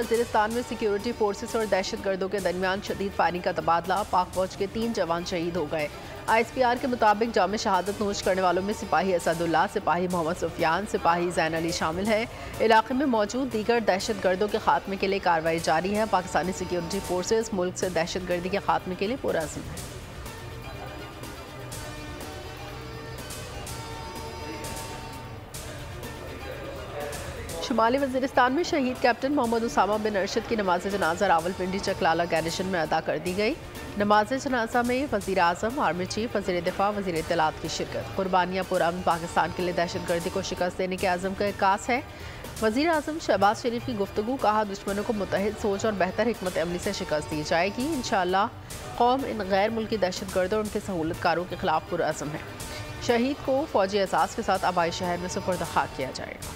वज़ीरिस्तान में security forces और दहशत गर्दों के दरमियान शदीद फायरिंग का तबादला। पाक फौज के 3 जवान शहीद हो गए। ISPR के मुताबिक जाम शहादत नोश करने वालों में सिपाही असदुल्ला, सिपाही मोहम्मद सुफियान, सिपाही जैन अली शामिल हैं। इलाके में मौजूद दीगर दहशत गर्दों के खात्मे के लिए कार्रवाई जारी है। पाकिस्तानी सिक्योरिटी फोर्सेस मुल्क से दहशत गर्दी के खात्मे के लिए पुरअज़्म है। शुमाली वज़ीरिस्तान में शहीद कैप्टन मोहम्मद उसामा बिन अरशद की नमाज जनाजा रावलपिंडी चकलाला गार्निशन में अदा कर दी गई। नमाज जनाजा में वज़ीर आज़म, आर्मी चीफ, वज़ीर दिफा, वज़ीर इत्तलात की शिरकत। कुर्बानियाँ पुरअमन पाकिस्तान के लिए दहशत गर्दी को शिकस्त देने के आज़म का इक्कास है। वज़ीर आज़म शहबाज शरीफ की गुफ्तगू, कहा दुश्मनों को मुत्तहिद सोच और बेहतर हिकमत अमली से शिकस्त दी जाएगी। इंशाअल्लाह कौम इन गैर मुल्की दहशत गर्दों और उनके सहूलतकारों के खिलाफ पुरअज़म है। शहीद को फौजी एहसास के साथ आबाई शहर में सुपुर्द खाक किया जाएगा।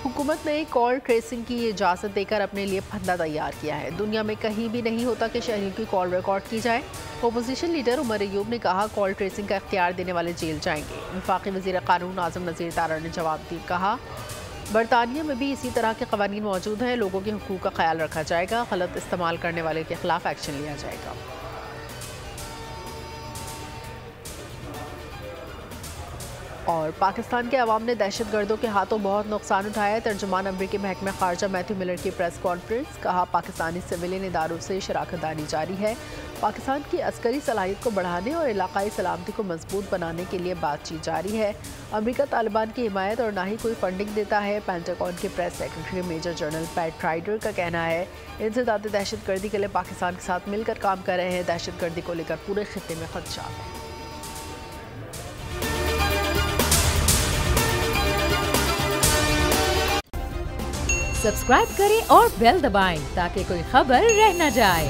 हुकूमत ने कॉल ट्रेसिंग की इजाज़त देकर अपने लिए फंदा तैयार किया है। दुनिया में कहीं भी नहीं होता कि शहरियों की कॉल रिकॉर्ड की जाए। अपोजिशन लीडर उमर अयूब ने कहा कॉल ट्रेसिंग का इख्तियार देने वाले जेल जाएंगे। वफाकी वज़ीर कानून आज़म नज़ीर तारा ने जवाब दिया, कहा बरतानिया में भी इसी तरह के कवानीन मौजूद हैं। लोगों के हुकूक का ख्याल रखा जाएगा। गलत इस्तेमाल करने वाले के खिलाफ एक्शन लिया जाएगा। और पाकिस्तान के अवाम ने दहशत गर्दों के हाथों बहुत नुकसान उठाया है। तर्जुमान अमरीकी महकमा खारजा मैथ्यू मिलर की प्रेस कॉन्फ्रेंस, कहा पाकिस्तानी सिविलियन इदारों से शराकत दारी जारी है। पाकिस्तान की अस्करी सलाहियत को बढ़ाने और इलाकाई सलामती को मजबूत बनाने के लिए बातचीत जारी है। अमरीका तालिबान की हिमायत और ना ही कोई फंडिंग देता है। पेंटागन के press secretary major general Pat Ryder का कहना है इंसदाद दहशत गर्दी के लिए पाकिस्तान के साथ मिलकर काम कर रहे हैं। दहशत गर्दी को लेकर पूरे खित्ते में खदशा है। सब्सक्राइब करें और बेल दबाएं ताकि कोई खबर रह न जाए।